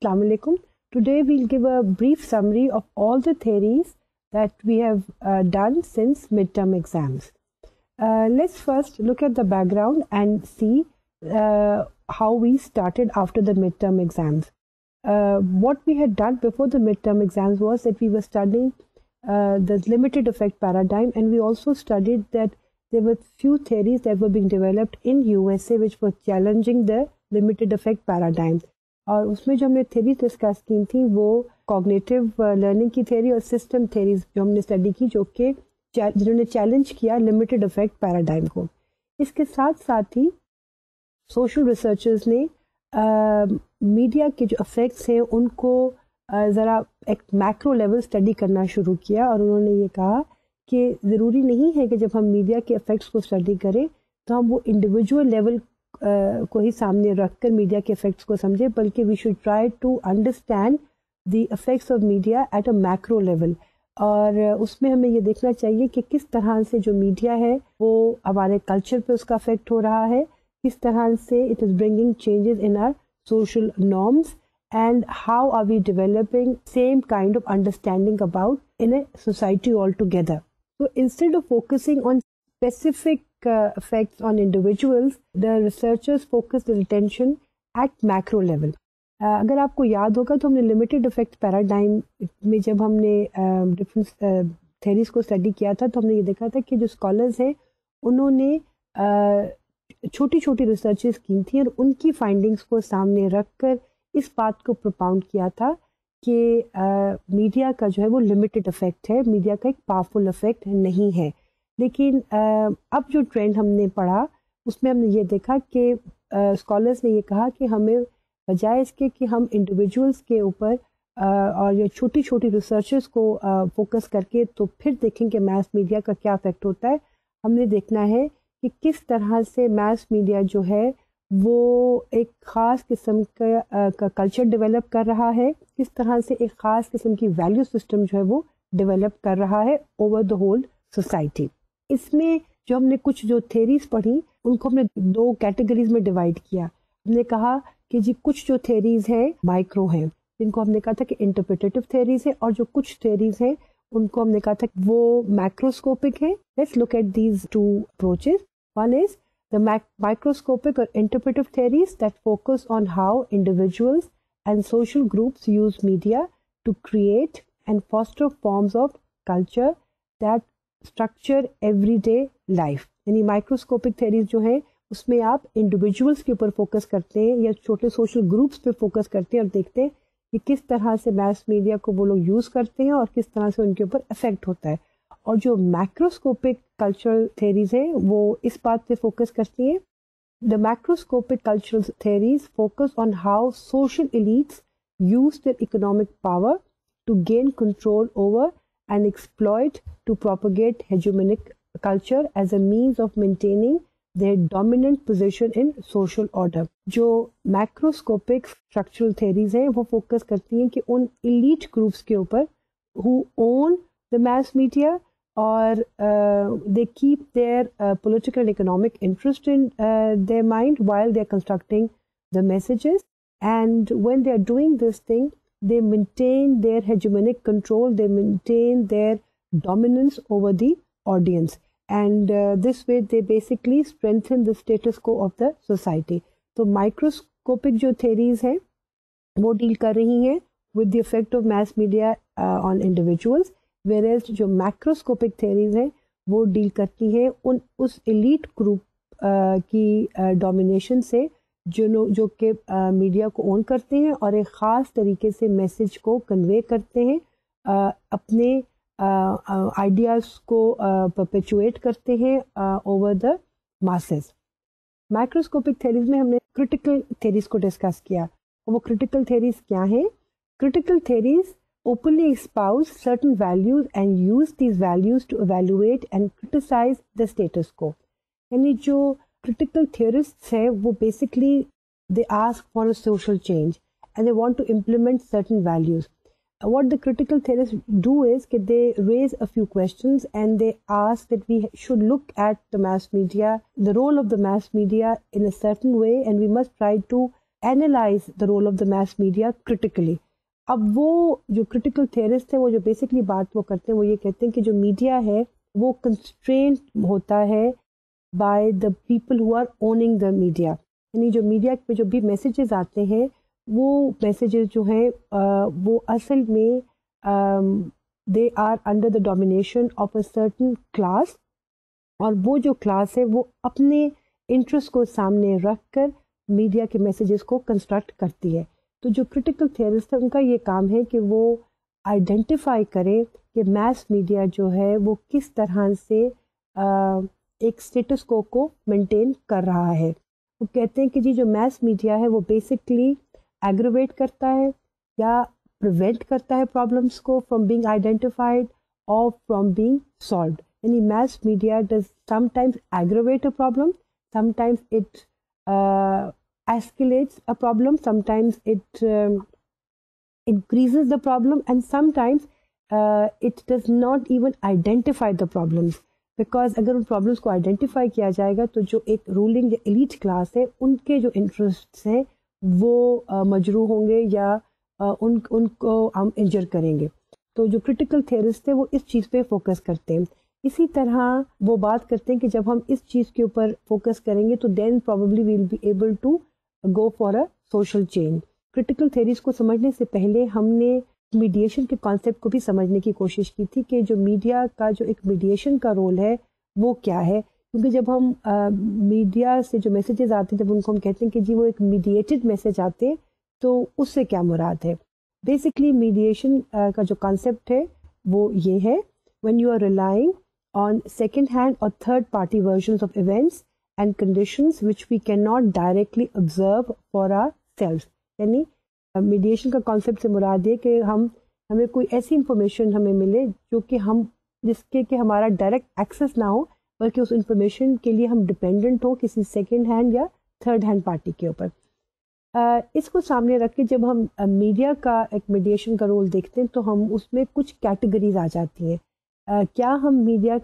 Assalamu alaikum. Today we'll give a brief summary of all the theories that we have done since midterm exams. Let's first look at the background and see how we started after the midterm exams. What we had done before the midterm exams was that we were studying the limited effect paradigm, and we also studied that there were few theories that were being developed in USA which were challenging the limited effect paradigm. اور اس میں جو ہم نے theories discuss کی تھیں وہ cognitive learning کی تھیری اور سسٹم تھیریز جو ہم نے اسٹڈی کی، جو کہ جنہوں نے چیلنج کیا لمیٹڈ افیکٹ پیراڈائم کو. اس کے ساتھ ساتھ ہی سوشل ریسرچرز نے میڈیا کے جو افیکٹس ہیں ان کو ذرا ایک میکرو لیول اسٹڈی کرنا شروع کیا، اور انہوں نے یہ کہا کہ ضروری نہیں ہے کہ جب ہم میڈیا کے افیکٹس کو اسٹڈی کریں تو ہم وہ انڈیویجول لیول کو ہی سامنے رکھ کر میڈیا کے افیکٹس کو سمجھے، بلکہ we should try to understand the effects of media at a macro level. اور اس میں ہمیں یہ دیکھنا چاہیے کہ کس طرح سے جو میڈیا ہے وہ ہمارے کلچر پہ اس کا افیکٹ ہو رہا ہے، کس طرح سے it is bringing changes in our social norms, and how are we developing same kind of understanding about in a society all together. So instead of focusing on specific effects on individuals, the researchers focused their attention at macro level. اگر آپ کو یاد ہوگا تو ہم نے limited effect paradigm میں جب ہم نے ڈفرینٹ تھیریز کو اسٹڈی کیا تھا تو ہم نے یہ دیکھا تھا کہ جو اسکالرز ہیں انہوں نے چھوٹی چھوٹی ریسرچز کی تھیں اور ان کی فائنڈنگس کو سامنے رکھ کر اس بات کو پروپاؤنڈ کیا تھا کہ میڈیا کا جو ہے وہ لمیٹڈ افیکٹ ہے، میڈیا کا ایک پاورفل افیکٹ نہیں ہے. لیکن اب جو ٹرینڈ ہم نے پڑھا اس میں ہم نے یہ دیکھا کہ اسکالرس نے یہ کہا کہ ہمیں بجائے اس کے کہ ہم انڈیویجولس کے اوپر اور یہ چھوٹی چھوٹی ریسرچز کو فوکس کر کے تو پھر دیکھیں کہ میس میڈیا کا کیا افیکٹ ہوتا ہے، ہم نے دیکھنا ہے کہ کس طرح سے میس میڈیا جو ہے وہ ایک خاص قسم کا کلچر ڈیولپ کر رہا ہے، کس طرح سے ایک خاص قسم کی ویلیو سسٹم جو ہے وہ ڈیولپ کر رہا ہے اوور دا ہول سوسائٹی. اس میں جو ہم نے کچھ جو تھیریز پڑھی ان کو ہم نے دو کیٹیگریز میں ڈیوائڈ کیا. ہم نے کہا کہ جی کچھ جو تھیریز ہیں مائکرو ہیں، جن کو ہم نے کہا تھا کہ انٹرپریٹیو تھیریز ہیں، اور جو کچھ تھیریز ہیں ان کو ہم نے کہا تھا کہ وہ میکروسکوپک ہیں. Let's look at these two approaches. One is the microscopic or interpretive theories that focus on how individuals and social groups use media to create and foster forms of culture that structure everyday life. یعنی microscopic theories جو ہیں اس میں آپ individuals کے اوپر focus کرتے ہیں یا چھوٹے سوشل گروپس پہ فوکس کرتے ہیں اور دیکھتے ہیں کہ کس طرح سے میس میڈیا کو وہ لوگ یوز کرتے ہیں اور کس طرح سے ان کے اوپر افیکٹ ہوتا ہے. اور جو میکروسکوپک کلچرل تھیریز ہیں وہ اس بات پہ فوکس کرتی ہیں. The macroscopic cultural theories focus on how social elites use their economic power to gain control over and exploit to propagate hegemonic culture as a means of maintaining their dominant position in social order. جو macroscopic structural theories ہیں وہ focus کرتی ہیں کہ ان elite groups کے اوپر ہو اون the mass media, or they keep their political and economic interest in their mind while they are constructing the messages, and when they are doing this thing they maintain their hegemonic control, they maintain their dominance over the audience, and this way they basically strengthen the status quo of the society. So microscopic jo theories hai wo deal kar rahi hain with the effect of mass media on individuals, whereas جو microscopic theories ہیں وہ deal کرتی ہیں اس elite group کی domination سے جو کہ media کو اون کرتے ہیں اور ایک خاص طریقے سے میسج کو کنوے کرتے ہیں، اپنے آئیڈیاز کو پرپیچویٹ کرتے ہیں over the masses. Microscopic theories میں ہم نے کرٹیکل تھیریز کو ڈسکس کیا. وہ کرٹیکل تھیریز کیا ہیں؟ Critical theories openly espouse certain values and use these values to evaluate and criticize the status quo. یعنی جو critical theorists ہیں وہ basically they ask for a social change and they want to implement certain values. What the critical theorists do is that they raise a few questions and they ask that we should look at the mass media, the role of the mass media in a certain way, and we must try to analyze the role of the mass media critically. اب وہ جو critical theorist ہیں وہ جو basically بات وہ کرتے ہیں وہ یہ کہتے ہیں کہ جو میڈیا ہے وہ constrained ہوتا ہے by the people who are owning the media. یعنی جو میڈیا پہ جو بھی میسیجز آتے ہیں وہ میسیجز جو ہیں وہ اصل میں they are under the domination of a certain class, اور وہ جو کلاس ہے وہ اپنے انٹرسٹ کو سامنے رکھ کر میڈیا کے میسیجز کو کنسٹرکٹ کرتی ہے. تو جو کرٹیکل تھیورسٹ ہے ان کا یہ کام ہے کہ وہ آئیڈینٹیفائی کرے کہ میس میڈیا جو ہے وہ کس طرح سے ایک اسٹیٹس کو مینٹین کر رہا ہے. وہ کہتے ہیں کہ جی جو میس میڈیا ہے وہ بیسکلی ایگریویٹ کرتا ہے یا پریونٹ کرتا ہے پرابلمس کو فرام بینگ آئیڈینٹیفائڈ اور فرام بینگ سالوڈ. یعنی mass media does sometimes aggravate a problem, sometimes it escalates a problem, sometimes it increases the problem, and sometimes it does not even identify the problems. Because اگر ان problems کو identify کیا جائے گا تو جو ایک ruling یا elite class ہے ان کے جو interests ہیں وہ مجروح ہوں گے یا ان کو ہم انجر کریں گے. تو جو critical theorist ہے وہ اس چیز پہ فوکس کرتے ہیں. اسی طرح وہ بات کرتے ہیں کہ جب ہم اس چیز کے اوپر فوکس کریں گے تو then probably will be able to go for a social change. Critical theories کو سمجھنے سے پہلے ہم نے میڈیشن کے کانسیپٹ کو بھی سمجھنے کی کوشش کی تھی کہ جو میڈیا کا جو ایک میڈیشن کا رول ہے وہ کیا ہے. کیونکہ جب ہم میڈیا سے جو میسیجز آتے ہیں جب ان کو ہم کہتے ہیں کہ جی وہ ایک میڈیٹڈ میسیج آتے ہیں تو اس سے کیا مراد ہے. بیسکلی میڈیشن کا جو کانسیپٹ ہے وہ یہ ہے when you are relying on second hand or third party versions of events and conditions which we cannot directly observe for ourselves. یعنی میڈیشن کا کانسیپٹ سے مراد ہے کہ ہمیں کوئی ایسی انفارمیشن ہمیں ملے جو کہ ہم جس کے کہ ہمارا ڈائریکٹ ایکسیس نہ ہو بلکہ اس انفارمیشن کے لیے ہم ڈپینڈنٹ ہوں کسی سیکنڈ ہینڈ یا تھرڈ ہینڈ پارٹی کے اوپر. اس کو سامنے رکھ کے جب ہم میڈیا کا ایک میڈیشن کا رول دیکھتے ہیں تو ہم اس میں کچھ کیٹیگریز آ جاتی ہیں. کیا ہم میڈیا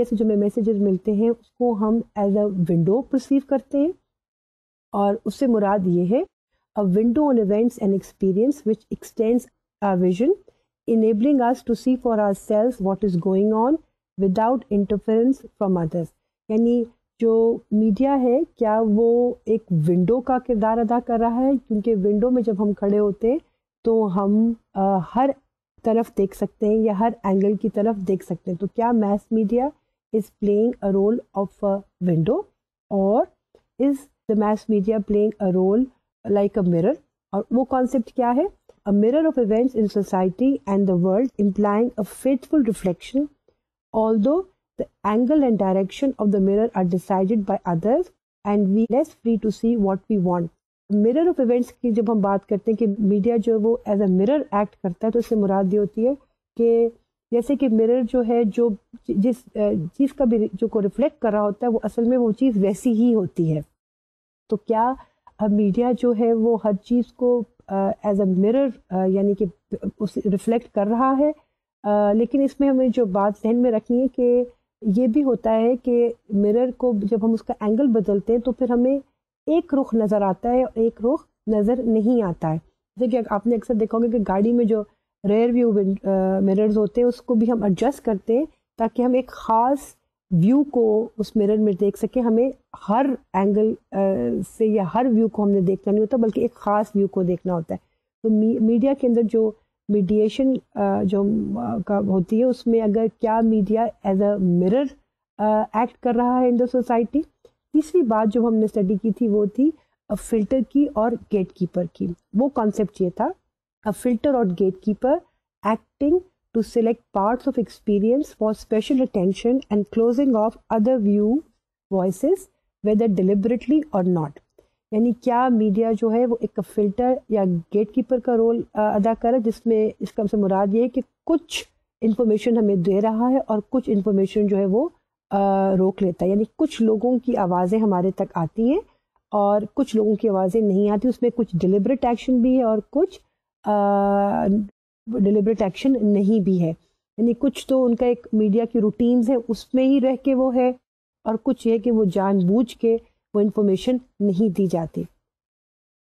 سے جو میسیجز ملتے ہیں اس کو ہم ایز اے ونڈو پرسیو کرتے ہیں اور اس سے مراد یہ ہے a window on events and experience which extends our vision, enabling us to see for ourselves what is going on without interference from others. یعنی جو میڈیا ہے کیا وہ ایک ونڈو کا کردار ادا کر رہا ہے کیونکہ ونڈو میں جب ہم کھڑے ہوتے ہیں تو ہم ہر طرف دیکھ سکتے ہیں یا ہر اینگل کی طرف دیکھ سکتے ہیں. تو کیا mass media is playing a role of a window or is the mass media playing a role like a mirror. اور وہ کانسیپٹ کیا ہے؟ a mirror of events in society and the world, implying a faithful reflection, although the angle and direction of the mirror are decided by others and we are less free to see what we want. mirror of events کی جب ہم بات کرتے ہیں کہ media جو وہ as a mirror act کرتا ہے تو اس سے مراد یہ ہوتی ہے کہ جیسے کہ mirror جو ہے جو جس چیز کا بھی جو کو ریفلیکٹ کر رہا ہوتا ہے وہ اصل میں وہ چیز ویسی ہی ہوتی ہے. تو کیا میڈیا جو ہے وہ ہر چیز کو ایز اے mirror یعنی کہ ریفلیکٹ کر رہا ہے, لیکن اس میں ہمیں جو بات ذہن میں رکھنی ہے کہ یہ بھی ہوتا ہے کہ mirror کو جب ہم اس کا اینگل بدلتے ہیں تو پھر ہمیں ایک رخ نظر آتا ہے اور ایک رخ نظر نہیں آتا ہے. جیسے کہ آپ نے اکثر دیکھا ہوگا کہ گاڑی میں جو ریئر ویو mirrors ہوتے ہیں اس کو بھی ہم ایڈجسٹ کرتے ہیں تاکہ ہم ایک خاص ویو کو اس mirror میں دیکھ سکیں. ہمیں ہر اینگل سے یا ہر ویو کو ہم نے دیکھنا نہیں ہوتا بلکہ ایک خاص ویو کو دیکھنا ہوتا ہے. تو میڈیا کے اندر جو میڈیشن جو ہوتی ہے اس میں اگر کیا media as a mirror act کر رہا ہے ان دا سوسائٹی. تیسری بات جو ہم نے اسٹڈی کی تھی وہ تھی فلٹر کی اور گیٹ کیپر کی. وہ کانسیپٹ یہ تھا فلٹر اور gatekeeper acting to select parts of experience for special attention and closing off other view voices whether deliberately or not. یعنی کیا میڈیا جو ہے وہ ایک فلٹر یا گیٹ کیپر کا رول ادا کرے جس میں اس کا سے مراد یہ ہے کہ کچھ انفارمیشن ہمیں دے رہا ہے اور کچھ انفارمیشن جو ہے وہ روک لیتا ہے. یعنی کچھ لوگوں کی آوازیں ہمارے تک آتی ہیں اور کچھ لوگوں کی آوازیں نہیں آتی. اس میں کچھ ڈیلیبریٹ ایکشن بھی ہے اور کچھ ڈیلیبریٹ ایکشن نہیں بھی ہے. یعنی کچھ تو ان کا ایک میڈیا کی روٹینز ہے اس میں ہی رہ کے وہ ہے اور کچھ یہ کہ وہ جان بوجھ کے وہ انفارمیشن نہیں دی جاتی.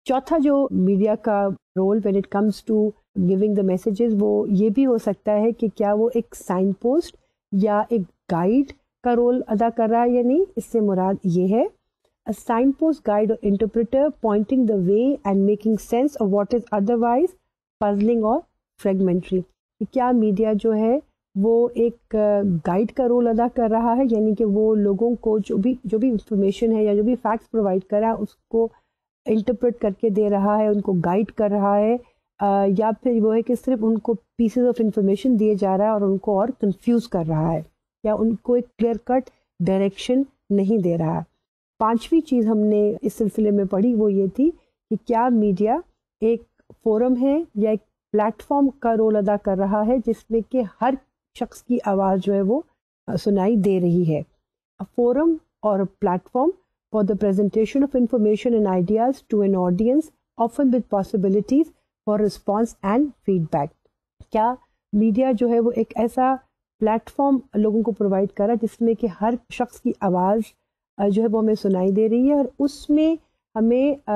چوتھا جو میڈیا کا role when it comes to giving the messages وہ یہ بھی ہو سکتا ہے کہ کیا وہ ایک سائن پوسٹ یا ایک گائیڈ کا رول ادا کر رہا ہے یا نہیں. اس سے مراد یہ ہے a signpost, guide or interpreter pointing the way and making sense of what is otherwise puzzling or fragmentary. کیا میڈیا جو ہے وہ ایک گائیڈ کا رول ادا کر رہا ہے, یعنی کہ وہ لوگوں کو جو بھی انفارمیشن ہے یا جو بھی فیکٹس پرووائڈ کر رہا ہے اس کو انٹرپریٹ کر کے دے رہا ہے, ان کو گائیڈ کر رہا ہے, یا پھر وہ ہے کہ صرف ان کو پیسز آف انفارمیشن دیے جا رہا ہے اور ان کو اور کنفیوز کر رہا ہے, یا ان کو ایک کلیئر کٹ ڈائریکشن نہیں دے رہا ہے. پانچویں چیز ہم نے اس سلسلے میں پڑھی وہ یہ تھی کہ کیا میڈیا ایک فورم ہے یا ایک پلیٹ فارم کا رول ادا کر رہا ہے جس میں کہ ہر شخص کی آواز جو ہے وہ سنائی دے رہی ہے. فورم اور platform for the presentation of information and ideas to an audience often with possibilities for response and feedback. کیا میڈیا جو ہے وہ ایک ایسا پلیٹ فارم لوگوں کو پرووائڈ کر رہا ہے جس میں کہ ہر شخص کی آواز جو ہے وہ ہمیں سنائی دے رہی ہے, اور اس میں ہمیں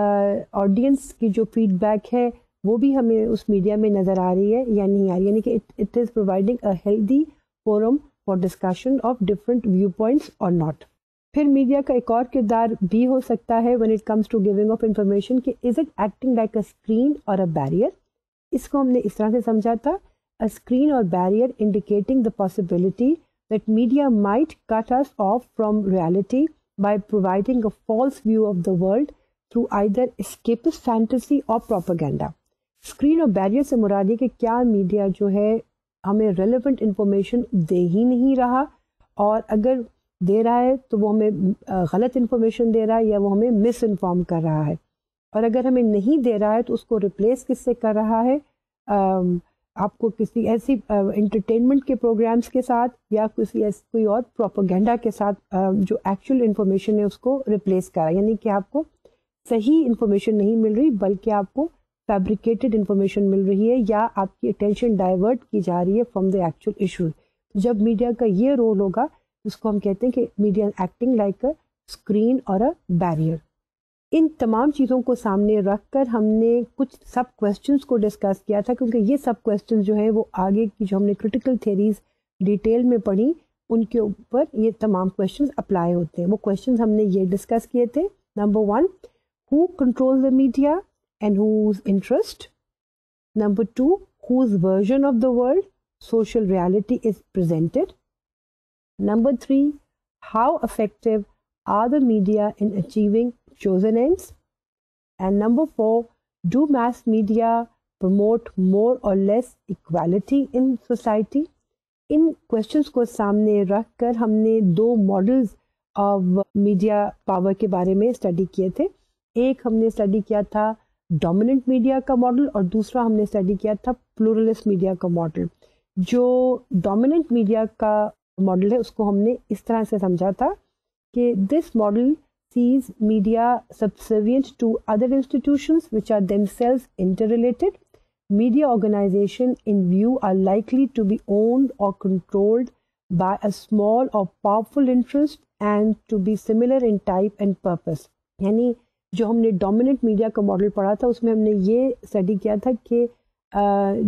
آڈینس کی جو فیڈ بیک ہے وہ بھی ہمیں اس میڈیا میں نظر آ رہی ہے یا نہیں آ رہی, یعنی کہ it is providing a healthy forum for discussion of different view points or not. پھر میڈیا کا ایک اور کردار بھی ہو سکتا ہے when it comes to giving of information کہ is it acting like a screen or a barrier. اس کو ہم نے اس طرح سے سمجھا تھا, اے اسکرین اور barrier indicating the possibility that media might cut us off from reality by providing a false view of the world through either escapist fantasy or propaganda. Screen اور barrier سے مراد یہ کہ کیا میڈیا جو ہے ہمیں relevant information دے ہی نہیں رہا, اور اگر دے رہا ہے تو وہ ہمیں غلط انفارمیشن دے رہا ہے یا وہ ہمیں مس انفارم کر رہا ہے, اور اگر ہمیں نہیں دے رہا ہے تو اس کو ریپلیس کس سے کر رہا ہے, آپ کو کسی ایسی انٹرٹینمنٹ کے پروگرامس کے ساتھ یا کوئی اور پروپیگنڈا کے ساتھ جو ایکچوئل انفارمیشن ہے اس کو ریپلیس کرا, یعنی کہ آپ کو صحیح انفارمیشن نہیں مل رہی بلکہ آپ کو فیبریکیٹڈ انفارمیشن مل رہی ہے یا آپ کی اٹینشن ڈائیورٹ کی جا رہی ہے فرام دا ایکچوئل ایشوز. جب میڈیا کا یہ رول ہوگا اس کو ہم کہتے ہیں کہ media acting like a screen or a barrier. ان تمام چیزوں کو سامنے رکھ کر ہم نے کچھ سب کویسچنس کو ڈسکس کیا تھا, کیونکہ یہ سب کویسچنس جو ہیں وہ آگے کی جو ہم نے کریٹیکل تھیریز ڈیٹیل میں پڑھی ان کے اوپر یہ تمام کویسچنس اپلائی ہوتے ہیں. وہ کویسچنس ہم نے یہ ڈسکس کیے تھے. Number 1, who controls the media and whose interest? Number 2, whose version of the world social reality is presented? Number 3, how effective are the media in achieving chosen ends? And number 4, do mass media promote more or less equality in society? In questions کو سامنے رکھ کر ہم نے 2 models of media power کے بارے میں study کیے تھے. ایک ہم نے اسٹڈی کیا تھا ڈومیننٹ میڈیا کا ماڈل, اور دوسرا ہم نے اسٹڈی کیا تھا پلورلسٹ میڈیا کا ماڈل. جو ڈومیننٹ میڈیا کا ماڈل ہے اس کو ہم نے اس طرح سے سمجھا تھا کہ this model sees media subservient to other institutions which are themselves interrelated. Media organization in view are likely to be owned or controlled by a small or powerful interest and to be similar in type and purpose. یعنی جو ہم نے dominant media کا model پڑھا تھا اس میں ہم نے یہ اسٹڈی کیا تھا کہ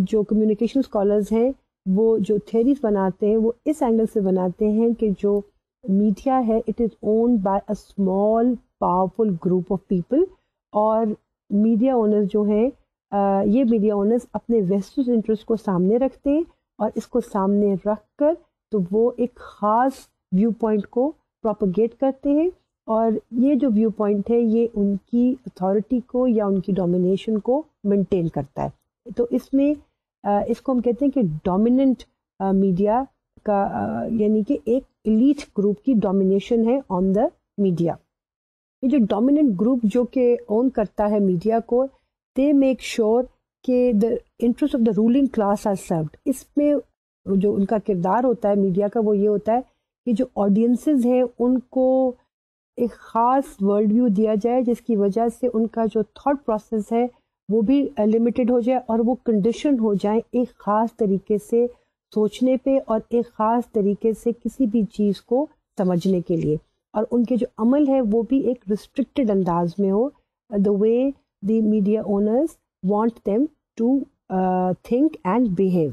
جو کمیونیکیشن اسکالرز ہیں وہ جو تھیریز بناتے ہیں وہ اس اینگل سے بناتے ہیں کہ جو میڈیا ہے it is owned by a small powerful group of people, اور میڈیا اونرز جو ہیں یہ میڈیا اونرز اپنے ویسٹڈ انٹرسٹ کو سامنے رکھتے ہیں, اور اس کو سامنے رکھ کر تو وہ ایک خاص ویو پوائنٹ کو پروپیگیٹ کرتے ہیں, اور یہ جو ویو پوائنٹ ہے یہ ان کی اتھارٹی کو یا ان کی ڈومینیشن کو مینٹین کرتا ہے. تو اس میں اس کو ہم کہتے ہیں کہ ڈومیننٹ میڈیا کا یعنی کہ ایک ایلیٹ گروپ کی ڈومینیشن ہے آن دا میڈیا. یہ جو ڈومیننٹ گروپ جو کہ اون کرتا ہے میڈیا کو, دے میک شیور کہ the interest of the ruling class are served. اس میں جو ان کا کردار ہوتا ہے میڈیا کا وہ یہ ہوتا ہے کہ جو آڈینسز ہیں ان کو ایک خاص ورلڈ ویو دیا جائے جس کی وجہ سے ان کا جو تھاٹ پروسیس ہے وہ بھی لمیٹڈ ہو جائے, اور وہ کنڈیشن ہو جائیں ایک خاص طریقے سے سوچنے پہ اور ایک خاص طریقے سے کسی بھی چیز کو سمجھنے کے لیے, اور ان کے جو عمل ہے وہ بھی ایک ریسٹرکٹڈ انداز میں ہو. دا وے the media owners want them to think and behave.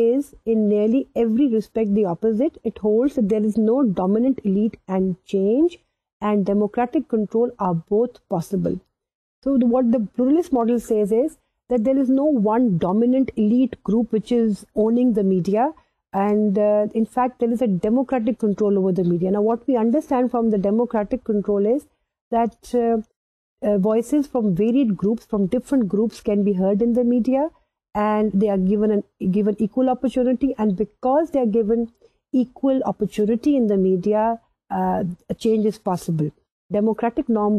is in nearly every respect the opposite. It holds that there is no dominant elite and change and democratic control are both possible. So what the pluralist model says is that there is no one dominant elite group which is owning the media, and in fact there is a democratic control over the media. Now what we understand from the democratic control is that voices from varied groups, from different groups can be heard in the media, and they are given equal opportunity, and because they are given equal opportunity in the media, a change is possible. Democratic norm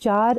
4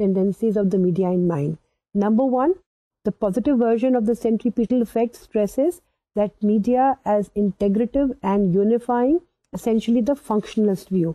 tendencies of the media in mind. Number 1, the positive version of the centripetal effect stresses that media as integrative and unifying, essentially the functionalist view.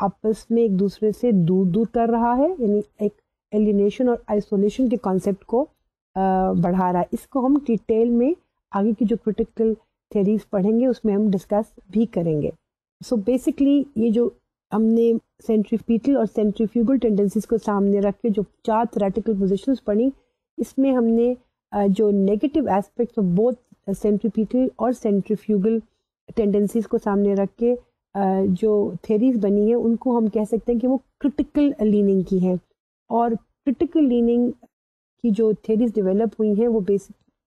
آپس میں ایک دوسرے سے دور دور کر رہا ہے, یعنی ایک ایلینیشن اور آئسولیشن کے کانسیپٹ کو بڑھا رہا ہے. اس کو ہم ڈیٹیل میں آگے کی جو کرٹیکل تھیریز پڑھیں گے اس میں ہم ڈسکس بھی کریں گے. سو بیسکلی یہ جو ہم نے سینٹریپیٹل اور سینٹریفیوگل ٹینڈنسیز کو سامنے رکھ کے جو 4 تھیوریٹیکل پوزیشنز پڑھی, اس میں ہم نے جو negative aspects of both centripetal اور سینٹریفیوگل ٹینڈنسیز کو سامنے رکھ کے جو تھیریز بنی ہیں ان کو ہم کہہ سکتے ہیں کہ وہ کرٹیکل لیننگ کی ہیں. اور کرٹیکل لیننگ کی جو تھیریز ڈیولپ ہوئی ہیں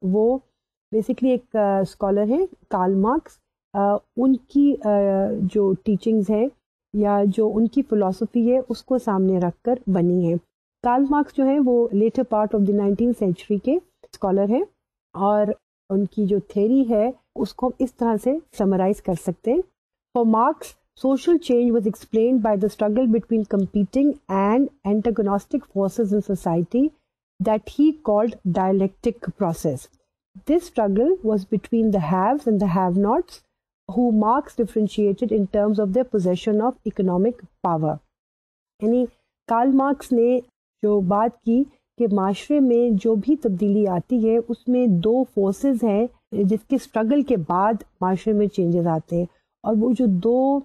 وہ بیسکلی ایک اسکالر ہیں کارل مارکس, ان کی جو ٹیچنگز ہیں یا جو ان کی فلاسفی ہے اس کو سامنے رکھ کر بنی ہے. کارل مارکس جو ہیں وہ later part of the 19th century کے اسکالر ہیں, اور ان کی جو تھیری ہے اس کو ہم اس طرح سے سمرائز کر سکتے ہیں. For marks, social change was explained by the struggle between competing and antagonistic forces in society that he called dialectic process. This struggle was between the haves and the have-nots, who Marx differentiated in terms of their possession of economic power. یعنی Karl Marx نے جو بات کی کہ معاشرے میں جو بھی تبدیلی آتی ہے اس میں 2 فورسز ہیں جس کے اسٹرگل کے بعد معاشرے میں چینجز آتے ہیں, اور وہ جو 2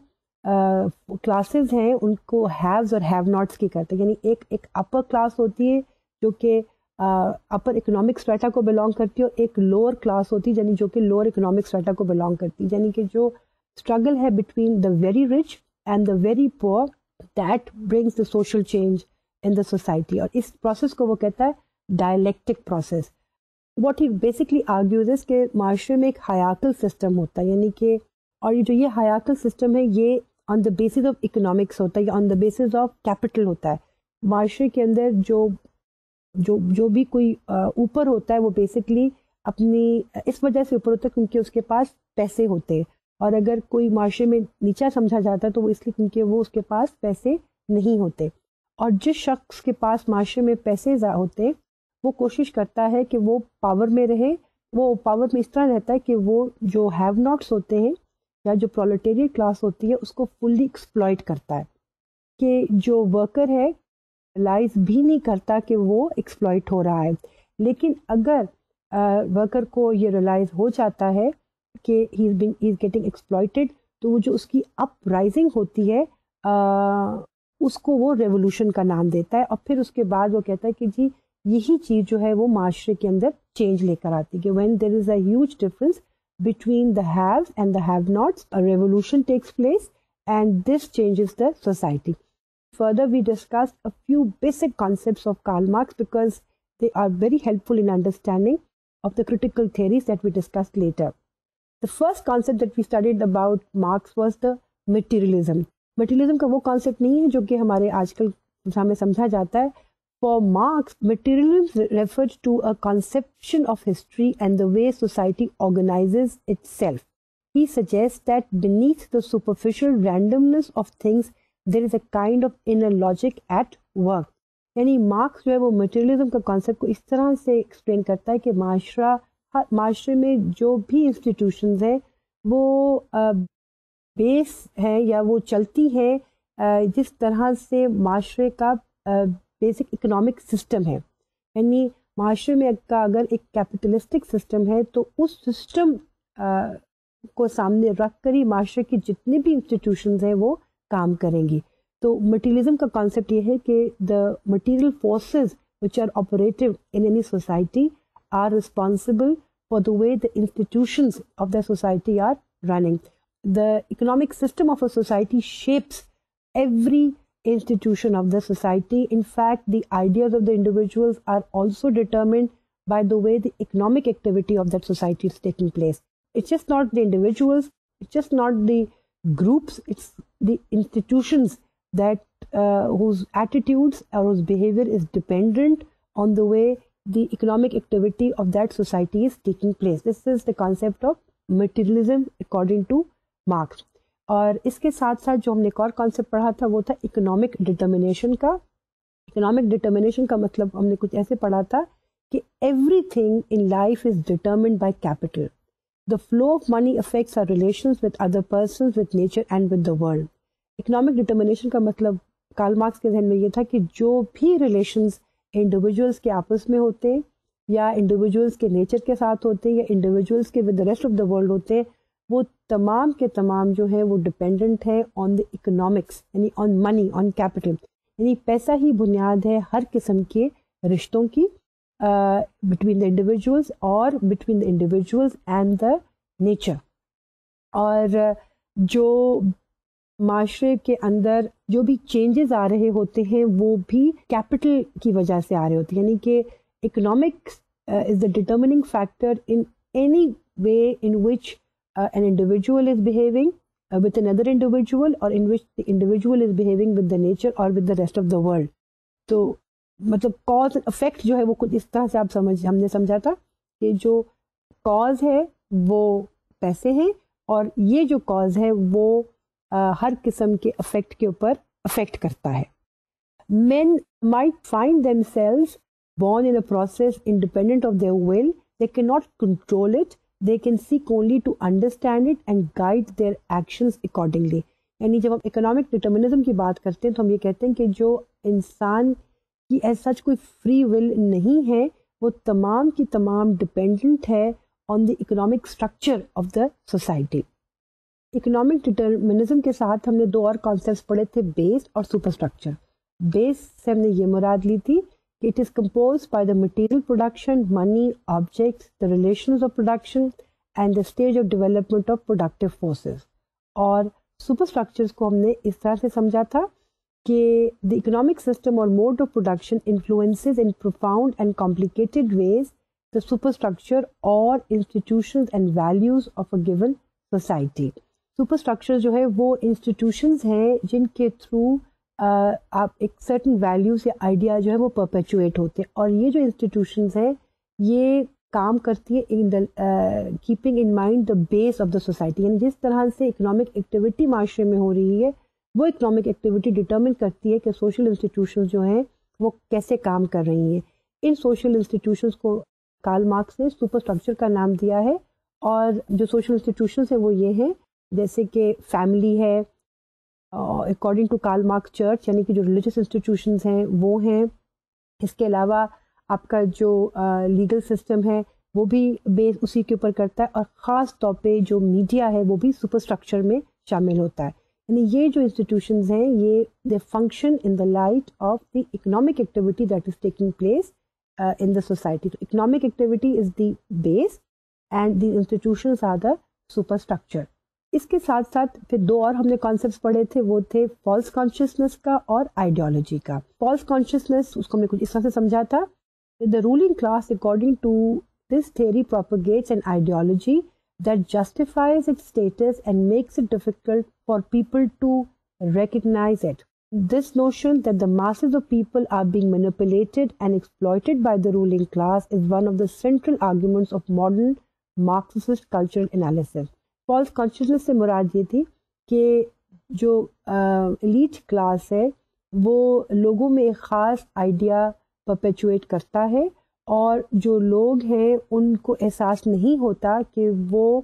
کلاسز ہیں ان کو ہیوز اور ہیو ناٹس کی کرتے ہیں. یعنی ایک اپر کلاس ہوتی ہے جو کہ اپر اکنامک اسٹریٹا کو بلانگ کرتی ہے, اور ایک لوور کلاس ہوتی ہے یعنی جو کہ لوور اکنامک اسٹریٹا کو بلانگ کرتی ہے. یعنی کہ جو اسٹرگل ہے between the very rich and the very poor, that brings the social change in the society. اور اس پروسیس کو وہ کہتا ہے dialectic process. What he basically argues is کہ معاشرے میں ایک ہیرارکل سسٹم ہوتا ہے, یعنی کہ اور یہ ہیرارکل سسٹم ہے یہ آن دا بیسس آف اکنامکس ہوتا ہے یا آن دا بیسس آف کیپٹل ہوتا ہے. معاشرے کے اندر جو بھی کوئی اوپر ہوتا ہے وہ بیسکلی اپنی اس وجہ سے اوپر ہوتا ہے کیونکہ اس کے پاس پیسے ہوتے ہیں, اور اگر کوئی معاشرے میں نیچا سمجھا جاتا ہے تو وہ اس لیے کیونکہ وہ اس کے پاس پیسے نہیں ہوتے. اور جس شخص کے پاس معاشرے میں پیسے ہوتے ہیں وہ کوشش کرتا ہے کہ وہ پاور میں رہے. وہ پاور میں اس طرح رہتا ہے کہ وہ جو ہیو ناٹس ہوتے ہیں یا جو پرولٹیرین کلاس ہوتی ہے اس کو فلی ایکسپلائٹ کرتا ہے, کہ جو ورکر ہے ریلائز بھی نہیں کرتا کہ وہ ایکسپلائٹ ہو رہا ہے. لیکن اگر ورکر کو یہ ریلائز ہو جاتا ہے کہ ہی از گیٹنگ ایکسپلائٹڈ, تو وہ جو اس کی اپ رائزنگ ہوتی ہے اس کو وہ ریولوشن کا نام دیتا ہے. اور پھر اس کے بعد وہ کہتا ہے کہ جی یہی چیز جو ہے وہ معاشرے کے اندر چینج لے کر آتی ہے, کہ when there is a huge difference between the haves and the have-nots, a revolution takes place and this changes the society. Further, we discussed a few basic concepts of Karl Marx because they are very helpful in understanding of the critical theories that we discussed later. The first concept that we studied about Marx was the materialism. Materialism کا وہ concept نہیں ہے جو کہ ہمارے آج کل ہمیں سمجھا جاتا ہے. For Marx, materialism refers to a conception of history and the way society organizes itself. He suggests that beneath the superficial randomness of things, there is a kind of inner logic at work. یعنی marks جو ہے وہ materialism کا concept کو اس طرح سے explain کرتا ہے کہ معاشرے میں جو بھی انسٹیٹیوشنز ہیں وہ بیس ہیں یا وہ چلتی ہیں جس طرح سے معاشرے کا بیسک اکنامک سسٹم ہے. یعنی معاشرے میں کا اگر ایک کیپٹلسٹک سسٹم ہے تو اس سسٹم کو سامنے رکھ کر ہی معاشرے کی جتنے بھی انسٹیٹیوشنز ہیں وہ کام کریں گی. تو مٹیریلزم کا کانسیپٹ یہ ہے کہ the material forces which are operative in any society are responsible for the way the institutions of the society are running. The economic system of a society shapes every institution of the society. In fact, the ideas of the individuals are also determined by the way the economic activity of that society is taking place. It's just not the individuals, it's just not the groups, it's the institutions that whose attitudes or whose behavior is dependent on the way the economic activity of that society is taking place. This is the concept of materialism according to Marx. اور اس کے ساتھ ساتھ جو ہم نے ایک اور concept پڑھا تھا وہ تھا اکنامک ڈٹرمنیشن کا. اکنامک ڈٹرمنیشن کا مطلب ہم نے کچھ ایسے پڑھا تھا کہ everything in life is determined by capital. The flow of money affects our relations with other persons, with nature and with the world. Economic determination کا مطلب کارل مارکس کے ذہن میں یہ تھا کہ جو بھی ریلیشنز انڈیویجولس کے آپس میں ہوتے ہیں یا انڈیویجولس کے نیچر کے ساتھ ہوتے ہیں یا انڈیویجولس کے with the rest of the world ہوتے ہیں، وہ تمام کے تمام جو ہیں وہ ڈپینڈنٹ ہے آن دا اکنامکس، یعنی آن منی، آن کیپٹل، یعنی پیسہ ہی بنیاد ہے ہر قسم کے رشتوں کی بٹوین دا انڈیویجولس اور between the individuals and the nature. اور جو معاشرے کے اندر جو بھی چینجز آ رہے ہوتے ہیں وہ بھی کیپٹل کی وجہ سے آ رہے ہوتے ہیں، یعنی کہ economics is the ڈٹرمننگ factor in any way in which an individual is behaving with another individual or in which the individual is behaving with the nature or with the rest of the world. تو مطلب cause and effect جو ہے وہ کچھ اس طرح سے آپ ہم نے سمجھا تھا کہ جو cause ہے وہ پیسے ہیں اور یہ جو cause ہے وہ ہر قسم کے effect کے اوپر affect کرتا ہے. Men might find themselves born in a process independent of their will. They cannot control it. They can seek only to understand it and guide their actions accordingly. یعنی جب ہم اکنامک ڈٹرمنزم کی بات کرتے ہیں تو ہم یہ کہتے ہیں کہ جو انسان کی ایز سچ کوئی فری ول نہیں ہے، وہ تمام کی تمام ڈپینڈنٹ ہے on the economic structure of the society. Economic determinism کے ساتھ ہم نے دو اور کانسیپٹس پڑھے تھے، بیس اور سپر اسٹرکچر. بیس سے ہم نے یہ مراد لی تھی کہ it is composed by the material production, money, objects, the relations of production and the stage of development of productive forces. اور superstructures کو ہم نے اس طرح سے سمجھا تھا کہ the economic system or mode of production influences in profound and complicated ways the superstructure or institutions and values of a given society. Superstructures جو ہے وہ institutions ہیں جن کے تھرو آپ ایک سرٹن ویلیوز یا آئیڈیا جو ہے وہ پرپیچویٹ ہوتے ہیں، اور یہ جو انسٹیٹیوشنز ہیں یہ کام کرتی ہے in keeping in mind the base of the society. یعنی جس طرح سے اکنامک ایکٹیویٹی معاشرے میں ہو رہی ہے وہ اکنامک ایکٹیویٹی ڈٹرمن کرتی ہے کہ سوشل انسٹیٹیوشنز جو ہیں وہ کیسے کام کر رہی ہیں. ان سوشل انسٹیٹیوشنز کو کارل مارکس نے سپر اسٹرکچر کا نام دیا ہے، اور جو سوشل انسٹیٹیوشنز ہیں وہ یہ ہیں جیسے کہ فیملی ہے، according to Karl Marx church, یعنی کہ جو ریلیجیس انسٹیٹیوشنز ہیں وہ ہیں. اس کے علاوہ آپ کا جو لیگل سسٹم ہے وہ بھی بیس اسی کے اوپر کرتا ہے، اور خاص طور پہ جو میڈیا ہے وہ بھی سپر اسٹرکچر میں شامل ہوتا ہے. یعنی یہ جو انسٹیٹیوشنز ہیں یہ they function in the light of the economic activity that is taking place in the society. تو economic activity is the base and the institutions are the superstructure. اس کے ساتھ ساتھ پھر دو اور ہم نے کانسیپٹس پڑھے تھے، وہ تھے فالس کانشیسنس کا اور آئیڈیالوجی کا. فالس کانشیسنس اس کو ہم نے کچھ اس طرح سے سمجھا تھا، the ruling class according to this theory propagates an ideology that justifies its status and makes it difficult for people to recognize it. This notion that the masses of people are being manipulated and exploited by the ruling class is one of the central arguments of modern Marxist cultural analysis. False consciousness سے مراد یہ تھی کہ جو elite class ہے وہ لوگوں میں ایک خاص آئیڈیا پرپیچویٹ کرتا ہے، اور جو لوگ ہیں ان کو احساس نہیں ہوتا کہ وہ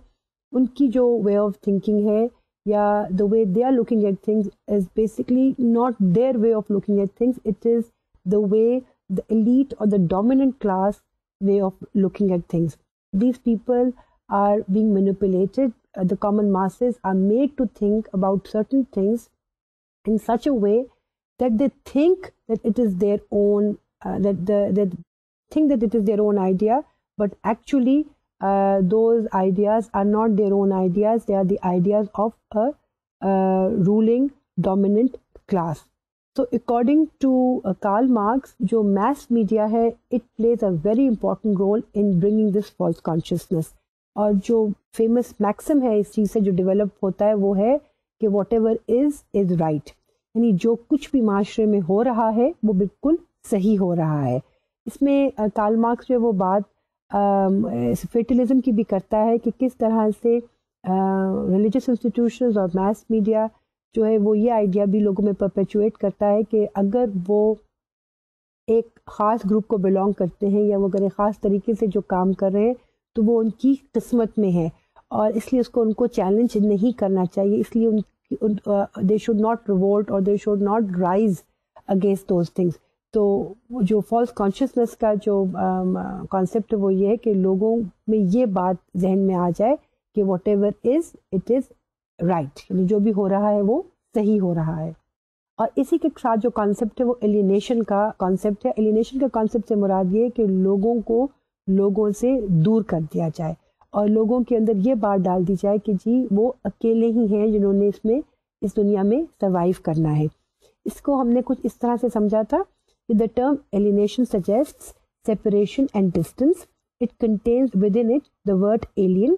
ان کی جو وے آف تھنکنگ ہے یا the way they are looking at things is basically not their way of looking at things, it is the way the elite or the dominant class way of looking at things. These people are being manipulated. The common masses are made to think about certain things in such a way that they think that it is their own, that think that it is their own idea, but actually those ideas are not their own ideas. They are the ideas of a ruling dominant class. So according to Karl Marx, جو mass media ہے it plays a very important role in bringing this false consciousness. اور جو famous maxim ہے اس چیز سے جو develop ہوتا ہے وہ ہے کہ واٹ ایور از رائٹ، یعنی جو کچھ بھی معاشرے میں ہو رہا ہے وہ بالکل صحیح ہو رہا ہے. اس میں کارل مارکس جو وہ بات فیٹلزم کی بھی کرتا ہے کہ کس طرح سے ریلیجیس انسٹیٹیوشنز اور میس میڈیا جو ہے وہ یہ آئیڈیا بھی لوگوں میں پرپیچویٹ کرتا ہے کہ اگر وہ ایک خاص گروپ کو بلانگ کرتے ہیں یا وہ اگر ایک خاص طریقے سے جو کام کر رہے ہیں تو وہ ان کی قسمت میں ہے، اور اس لیے اس کو ان کو چیلنج نہیں کرنا چاہیے. اس لیے ان they should not revolt or they should not rise against those things. تو جو فالس کانشیسنس کا جو کانسیپٹ ہے وہ یہ ہے کہ لوگوں میں یہ بات ذہن میں آ جائے کہ what ever is it is right, یعنی جو بھی ہو رہا ہے وہ صحیح ہو رہا ہے. اور اسی کے ساتھ جو کانسیپٹ ہے وہ ایلینیشن کا کانسیپٹ ہے. ایلینیشن کا کانسیپٹ سے مراد یہ ہے کہ لوگوں کو لوگوں سے دور کر دیا جائے اور لوگوں کے اندر یہ بات ڈال دی جائے کہ جی وہ اکیلے ہی ہیں جنہوں نے اس دنیا میں سروائیو کرنا ہے. اس کو ہم نے کچھ اس طرح سے سمجھا تھا کہ the term alienation suggests separation and distance. It contains within it the word alien,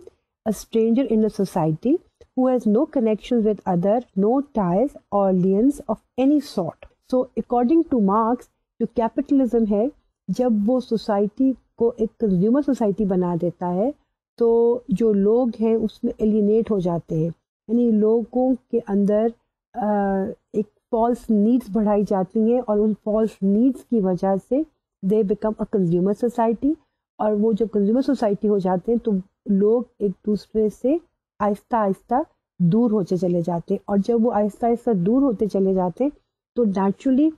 a stranger in a society who has no connections with other, no ties or liens of any sort. So according to Marx, جو capitalism ہے جب وہ society کو ایک consumer society بنا دیتا ہے تو جو لوگ ہیں اس میں ایلینیٹ ہو جاتے ہیں، یعنی لوگوں کے اندر ایک فالس نیڈس بڑھائی جاتی ہیں اور ان فالس نیڈس کی وجہ سے they become a consumer society. اور وہ جب کنزیومر سوسائٹی ہو جاتے ہیں تو لوگ ایک دوسرے سے آہستہ آہستہ دور ہوتے چلے جاتے ہیں، اور جب وہ آہستہ آہستہ دور ہوتے چلے جاتے ہیں تو naturally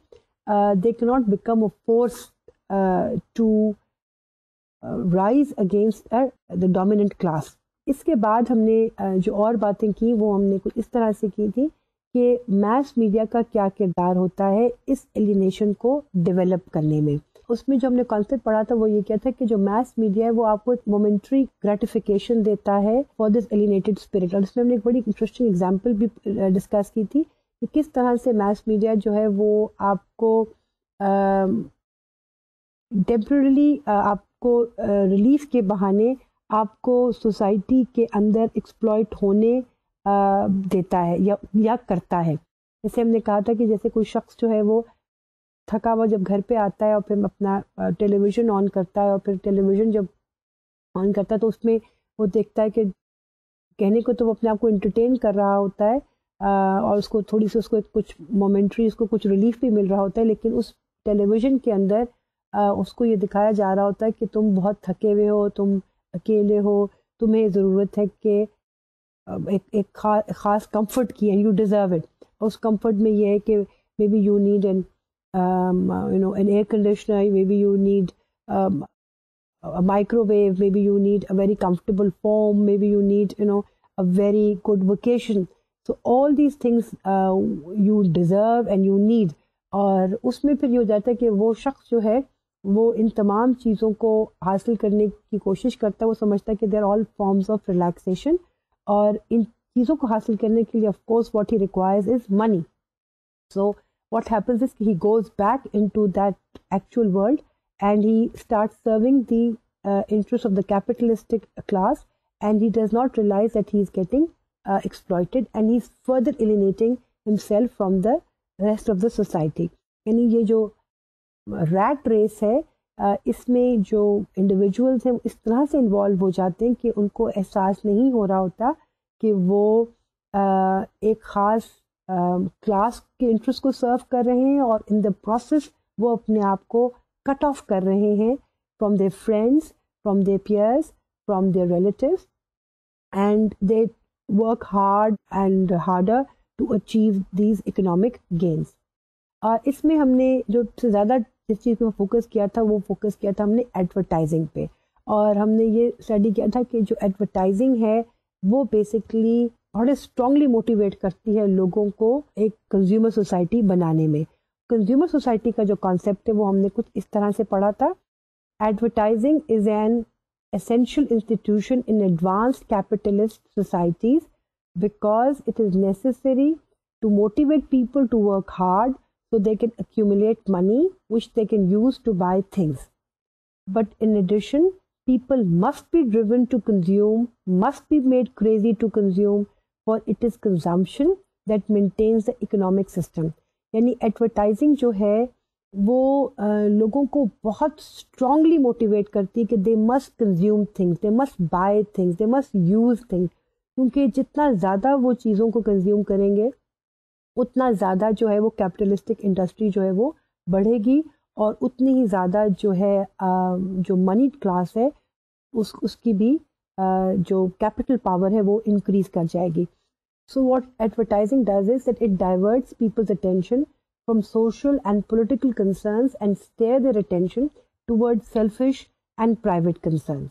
they key not become a force to rise against the dominant class. اس کے بعد ہم نے جو اور باتیں کی وہ ہم نے کچھ اس طرح سے کی تھی کہ میس میڈیا کا کیا کردار ہوتا ہے اس ایلینیشن کو ڈیولپ کرنے میں. اس میں جو ہم نے کانسیپٹ پڑھا تھا وہ یہ کیا تھا کہ جو میس میڈیا ہے وہ آپ کو ایک مومنٹری گریٹیفیکیشن دیتا ہے فار دس ایلینیٹڈ اسپرٹ. اور اس میں ہم نے ایک بڑی انٹرسٹنگ ایگزامپل بھی ڈسکس کی تھی کہ کس طرح سے میس میڈیا جو ہے وہ آپ کو ٹیمپرریلی آپ کو ریلیف کے بہانے آپ کو سوسائٹی کے اندر ایکسپلائٹ ہونے دیتا ہے یا کرتا ہے. جیسے ہم نے کہا تھا کہ جیسے کوئی شخص جو ہے وہ تھکا ہوا جب گھر پہ آتا ہے اور پھر اپنا ٹیلی ویژن آن کرتا ہے اور پھر ٹیلی ویژن جب آن کرتا ہے تو اس میں وہ دیکھتا ہے کہ کہنے کو تو وہ اپنے آپ کو انٹرٹین کر رہا ہوتا ہے اور اس کو تھوڑی سی اس کو کچھ مومنٹری اس کو کچھ ریلیف بھی مل رہا ہوتا ہے، لیکن اس ٹیلی ویژن کے اندر اس کو یہ دکھایا جا رہا ہوتا ہے کہ تم بہت تھکے ہوئے ہو، تم اکیلے ہو، تمہیں ضرورت ہے کہ ایک خاص کمفرٹ کی اینڈ یو ڈیزرو اٹ. اس کمفرٹ میں یہ ہے کہ maybe you need an air conditioner, maybe you need microwave, maybe you need a very comfortable farm, maybe you need a very good vacation. So all these things you deserve and you need. اور اس میں پھر یہ ہو جاتا ہے کہ وہ شخص جو ہے وہ ان تمام چیزوں کو حاصل کرنے کی کوشش کرتا ہے. وہ سمجھتا ہے کہ they are all forms of relaxation, اور ان چیزوں کو حاصل کرنے کے لیے of course what he requires is money. So what happens is he goes back into that actual world and he start serving the interest of the capitalistic class and he does not realize that he is getting exploited and he is further alienating himself from the rest of the society. یعنی یہ جو rate race ہے اس میں جو individuals ہیں وہ اس طرح سے انوالو ہو جاتے ہیں کہ ان کو احساس نہیں ہو رہا ہوتا کہ وہ ایک خاص کلاس کے انٹرسٹ کو سرو کر رہے ہیں، اور ان دا پروسیس وہ اپنے آپ کو کٹ آف کر رہے ہیں from their friends, from their peers, from their relatives, and they work hard and harder to achieve these economic gains. اور اس میں ہم نے جو سے زیادہ جس چیز پہ فوکس کیا تھا وہ فوکس کیا تھا ہم نے ایڈورٹائزنگ پہ. اور ہم نے یہ اسٹڈی کیا تھا کہ جو ایڈورٹائزنگ ہے وہ بیسکلی بڑے اسٹرانگلی موٹیویٹ کرتی ہے لوگوں کو ایک کنزیومر سوسائٹی بنانے میں. کنزیومر سوسائٹی کا جو کانسیپٹ ہے وہ ہم نے کچھ اس طرح سے پڑھا تھا. Advertising is an essential institution in advanced capitalist societies because it is necessary to motivate people to work hard so they can accumulate money which they can use to buy things. But in addition, people must be driven to consume, must be made crazy to consume, for it is consumption that maintains the economic system. یعنی advertising جو ہے وہ لوگوں کو بہت strongly motivate کرتی ہے کہ they must consume things, they must by things, they must use things. کیونکہ جتنا زیادہ وہ چیزوں کو کنزیوم کریں گے اتنا زیادہ جو ہے وہ کیپٹلسٹک انڈسٹری جو ہے وہ بڑھے گی، اور اتنی ہی زیادہ جو ہے جو منی کلاس ہے اس کی بھی جو کیپٹل پاور ہے وہ انکریز کر جائے گی. So what advertising does is that it diverts people's attention from social and political concerns and steer their attention towards selfish and private concerns.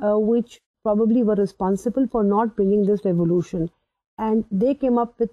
which probably were responsible for not bringing this revolution, and they came up with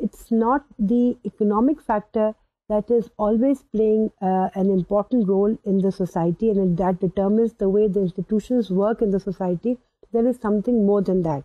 it's not the economic factor that is always playing an important role in the society and that determines the way the institutions work in the society. There is something more than that.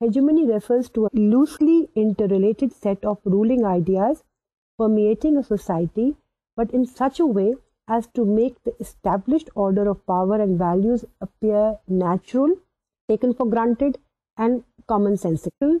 hegemony refers to a loosely interrelated set of ruling ideas permeating a society, but in such a way as to make the established order of power and values appear natural, taken for granted and commonsensical.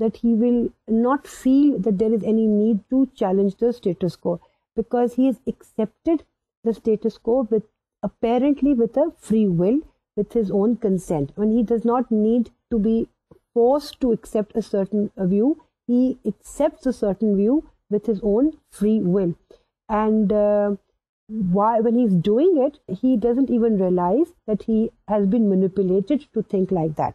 that he will not feel that there is any need to challenge the status quo because he has accepted the status quo apparently with a free will, with his own consent. When he does not need to be forced to accept a certain view, he accepts a certain view with his own free will. And when he's doing it, he doesn't even realize that he has been manipulated to think like that.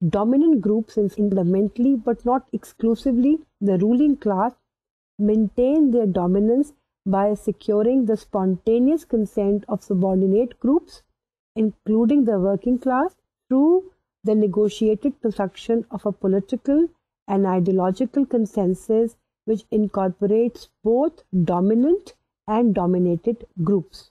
dominant groups fundamentally but not exclusively the ruling class maintain their dominance by securing the spontaneous consent of subordinate groups including the working class through the negotiated construction of a political and ideological consensus which incorporates both dominant and dominated groups.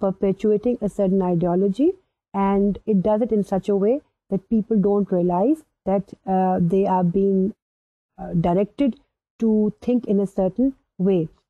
perpetuating a certain ideology, and it does it in such a way that people don't realize that they are being directed to think in a certain way.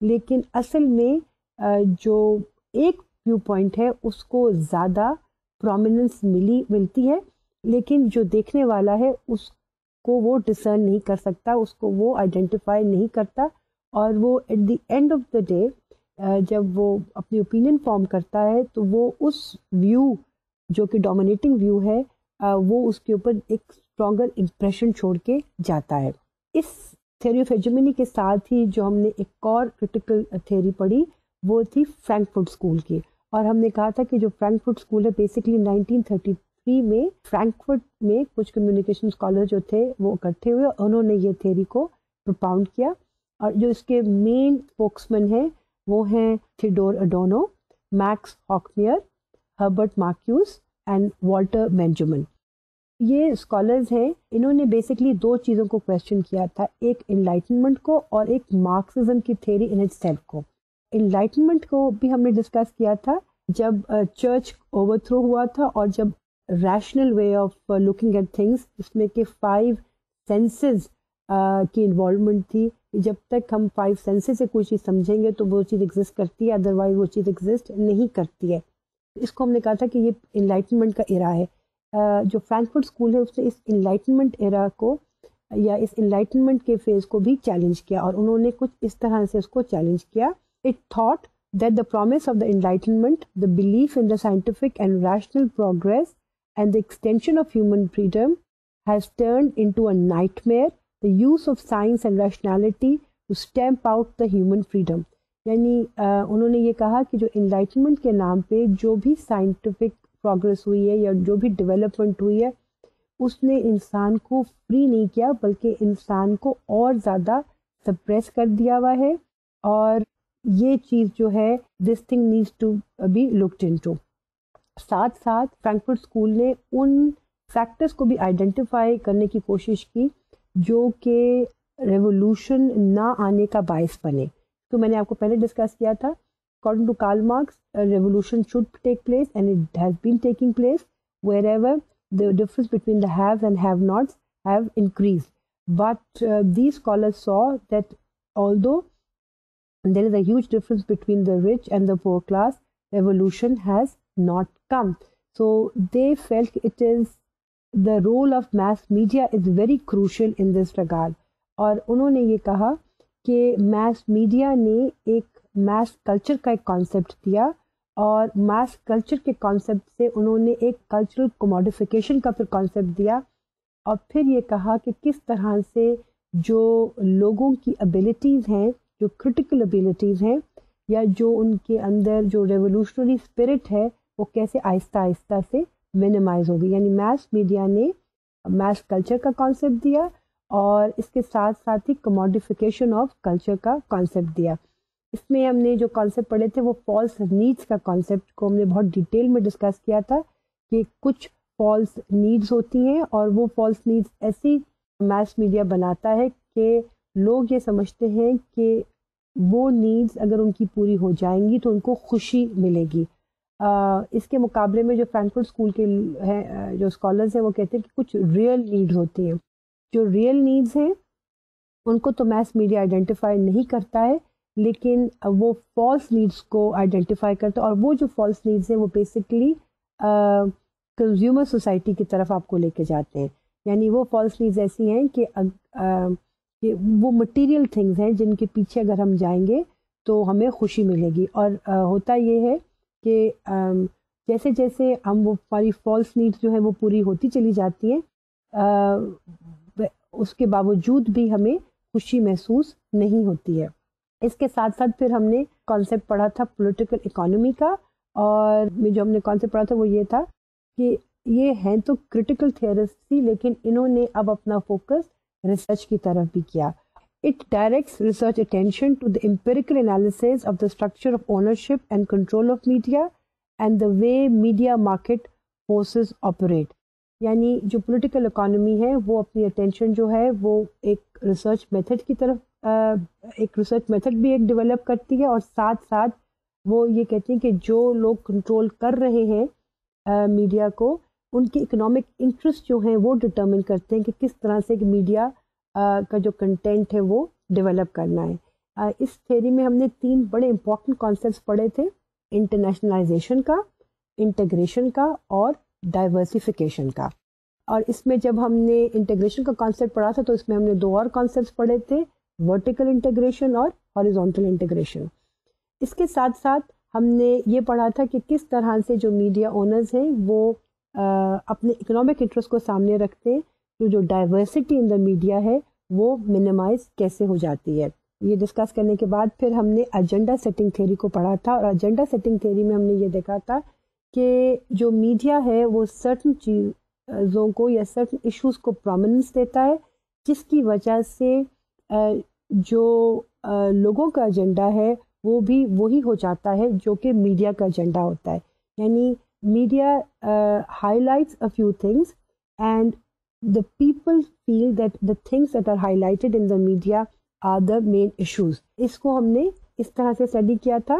لیکن اصل میں جو ایک view point ہے اس کو زیادہ prominence ملتی ہے، لیکن جو دیکھنے والا ہے اس کو وہ ڈسرن نہیں کر سکتا، اس کو وہ آئیڈینٹیفائی نہیں کرتا، اور وہ at the end of the day جب وہ اپنی اوپینین فارم کرتا ہے تو وہ اس ویو جو کہ ڈومینیٹنگ ویو ہے وہ اس کے اوپر ایک اسٹرانگر امپریشن چھوڑ کے جاتا ہے۔ اس تھیوری آف ہیجمنی کے ساتھ ہی جو ہم نے ایک اور کرٹیکل تھیوری پڑھی وہ تھی فرینکفرٹ اسکول کی، اور ہم نے کہا تھا کہ جو فرینکفرٹ اسکول ہے بیسکلی 1933 میں فرینکفرٹ میں کچھ کمیونیکیشن اسکالر جو تھے وہ اکٹھے ہوئے، انہوں نے یہ تھیوری کو پروپاؤنڈ کیا، اور جو اس کے مین اسپوکسمین ہیں وہ ہیں Theodor Adorno, Max Horkheimer, Herbert Marcuse and Walter Benjamin. یہ اسکالرز ہیں، انہوں نے بیسکلی دو چیزوں کو کویسچن کیا تھا، ایک انلائٹنمنٹ کو اور ایک مارکسزم کی تھیوری ان اٹ سیلف کو۔ انلائٹنمنٹ کو بھی ہم نے ڈسکس کیا تھا جب چرچ اوور تھرو ہوا تھا، اور جب rational way of looking at things جس میں کہ 5 سینسز کی انوالومنٹ تھی، جب تک ہم 5 سینسز سے کوئی چیز سمجھیں گے تو وہ چیز ایگزسٹ کرتی ہے، ادروائز وہ چیز ایگزسٹ نہیں کرتی ہے۔ اس کو ہم نے کہا تھا کہ یہ انلائٹنمنٹ کا ایرا ہے۔ جو فرینکفرٹ اسکول ہے اس نے اس انلائٹنمنٹ ایرا کو یا اس انلائٹنمنٹ کے فیز کو بھی چیلنج کیا، اور انہوں نے کچھ اس طرح سے اس کو چیلنج کیا۔ It thought that the promise of the Enlightenment, the belief in the scientific and rational progress, and the extension of human freedom has turned into a nightmare, the use of science and rationality to stamp out the human freedom. یعنی انہوں نے یہ کہا کہ جو enlightenment کے نام پہ جو بھی سائنٹیفک پروگرس ہوئی ہے یا جو بھی ڈیولپمنٹ ہوئی ہے اس نے انسان کو فری نہیں کیا، بلکہ انسان کو اور زیادہ سپریس کر دیا ہوا ہے، اور یہ چیز جو ہے this thing needs to be looked into. ساتھ ساتھ فرینکفرٹ اسکول نے ان فیکٹرز کو بھی آئیڈینٹیفائی کرنے کی کوشش کی جو کہ ریولوشن نہ آنے کا باعث بنے۔ تو میں نے آپ کو پہلے ڈسکس کیا تھا، according to Karl Marx, a revolution should take place and it has been taking place wherever the difference between the haves and have-nots have increased. But these scholars saw that although there is a huge difference between the rich and the poor class, revolution has not come. So they felt it is the role of mass media is very crucial in this regard. اور انہوں نے یہ کہا کہ mass media نے ایک mass culture کا ایک concept دیا، اور mass culture کے concept سے انہوں نے ایک cultural commodification کا پھر concept دیا، اور پھر یہ کہا کہ کس طرح سے جو لوگوں کی abilities ہیں، جو کرٹیکل ابیلٹیز ہیں، یا جو ان کے اندر جو ریولوشنری اسپرٹ ہے وہ کیسے آہستہ آہستہ سے منیمائز ہوگی۔ یعنی میس میڈیا نے میس کلچر کا کانسیپٹ دیا، اور اس کے ساتھ ساتھ ہی کموڈیفیکیشن آف کلچر کا کانسیپٹ دیا۔ اس میں ہم نے جو کانسیپٹ پڑھے تھے وہ فالس نیڈس کا کانسیپٹ کو ہم نے بہت ڈیٹیل میں ڈسکس کیا تھا کہ کچھ فالس نیڈس ہوتی ہیں، اور وہ فالس نیڈس ایسی میس میڈیا بناتا ہے کہ لوگ یہ سمجھتے ہیں کہ وہ نیڈز اگر ان کی پوری ہو جائیں گی تو ان کو خوشی ملے گی۔ اس کے مقابلے میں جو فرینکفرٹ اسکول کے ہیں جو اسکالرز ہیں وہ کہتے ہیں کہ کچھ ریئل نیڈز ہوتی ہیں، جو ریئل نیڈز ہیں ان کو تو میس میڈیا آئیڈینٹیفائی نہیں کرتا ہے، لیکن وہ فالس نیڈز کو آئیڈینٹیفائی کرتا ہے، اور وہ جو فالس نیڈز ہیں وہ بیسکلی کنزیومر سوسائٹی کی طرف آپ کو لے کے جاتے ہیں۔ یعنی وہ فالس نیڈز ایسی ہیں کہ وہ مٹیریل تھنگز ہیں جن کے پیچھے اگر ہم جائیں گے تو ہمیں خوشی ملے گی، اور ہوتا یہ ہے کہ جیسے جیسے ہم وہ ہماری فالس نیڈز جو ہیں وہ پوری ہوتی چلی جاتی ہیں، اس کے باوجود بھی ہمیں خوشی محسوس نہیں ہوتی ہے۔ اس کے ساتھ ساتھ پھر ہم نے کانسیپٹ پڑھا تھا پولیٹیکل اکانومی کا، اور جو ہم نے کانسیپٹ پڑھا تھا وہ یہ تھا کہ یہ ہیں تو کرٹیکل تھیورسٹ تھی، لیکن انہوں نے اب اپنا فوکس ریسرچ کی طرف بھی کیا۔ It directs research attention to the empirical analysis of the structure of ownership and control of media and the way media market forces operate. یعنی جو پولیٹیکل اکانومی ہے وہ اپنی اٹینشن جو ہے وہ ایک ریسرچ میتھڈ کی طرف ایک ریسرچ میتھڈ بھی ایک ڈیولپ کرتی ہے، اور ساتھ ساتھ وہ یہ کہتی ہیں کہ جو لوگ کنٹرول کر رہے ہیں میڈیا کو، ان کے اکنامک انٹرسٹ جو ہیں وہ ڈٹرمن کرتے ہیں کہ کس طرح سے میڈیا کا جو کنٹینٹ ہے وہ ڈیولپ کرنا ہے۔ اس تھیری میں ہم نے 3 بڑے امپورٹنٹ کانسیپٹس پڑھے تھے، انٹرنیشنلائزیشن کا، انٹیگریشن کا اور ڈائیورسیفیکیشن کا. اور اس میں جب ہم نے انٹیگریشن کا کانسیپٹ پڑھا تھا تو اس میں ہم نے 2 اور کانسیپٹس پڑھے تھے، ورٹیکل انٹیگریشن اور ہاریزونٹل انٹیگریشن. اس کے ساتھ ساتھ ہم نے یہ پڑھا تھا کہ کس طرح سے جو میڈیا اونرز ہیں وہ اپنے اکنامک انٹرسٹ کو سامنے رکھتے ہیں، جو ڈائیورسٹی ان دا میڈیا ہے وہ منیمائز کیسے ہو جاتی ہے. یہ ڈسکس کرنے کے بعد پھر ہم نے ایجنڈا سیٹنگ تھیوری کو پڑھا تھا، اور ایجنڈا سیٹنگ تھیوری میں ہم نے یہ دیکھا تھا کہ جو میڈیا ہے وہ سرٹن چیزوں کو یا سرٹن ایشوز کو پرومیننس دیتا ہے، جس کی وجہ سے جو لوگوں کا ایجنڈا ہے وہ بھی وہی ہو جاتا ہے جو کہ میڈیا کا ایجنڈا ہوتا ہے. یعنی media high lights a few things and the people feel that the things that are highlighted in the media are the main issues. اس کو ہم نے اس طرح سے اسٹڈی کیا تھا.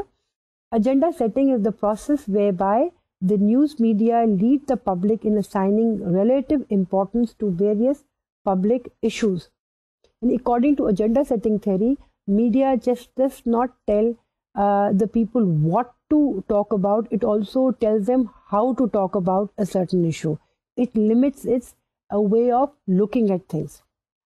Agenda setting is the process whereby the news media lead the public in assigning relative importance to various public issues. And according to agenda setting theory, media just does not tell the people what to talk about, it also tells them how to talk about a certain issue. It limits its a way of looking at things.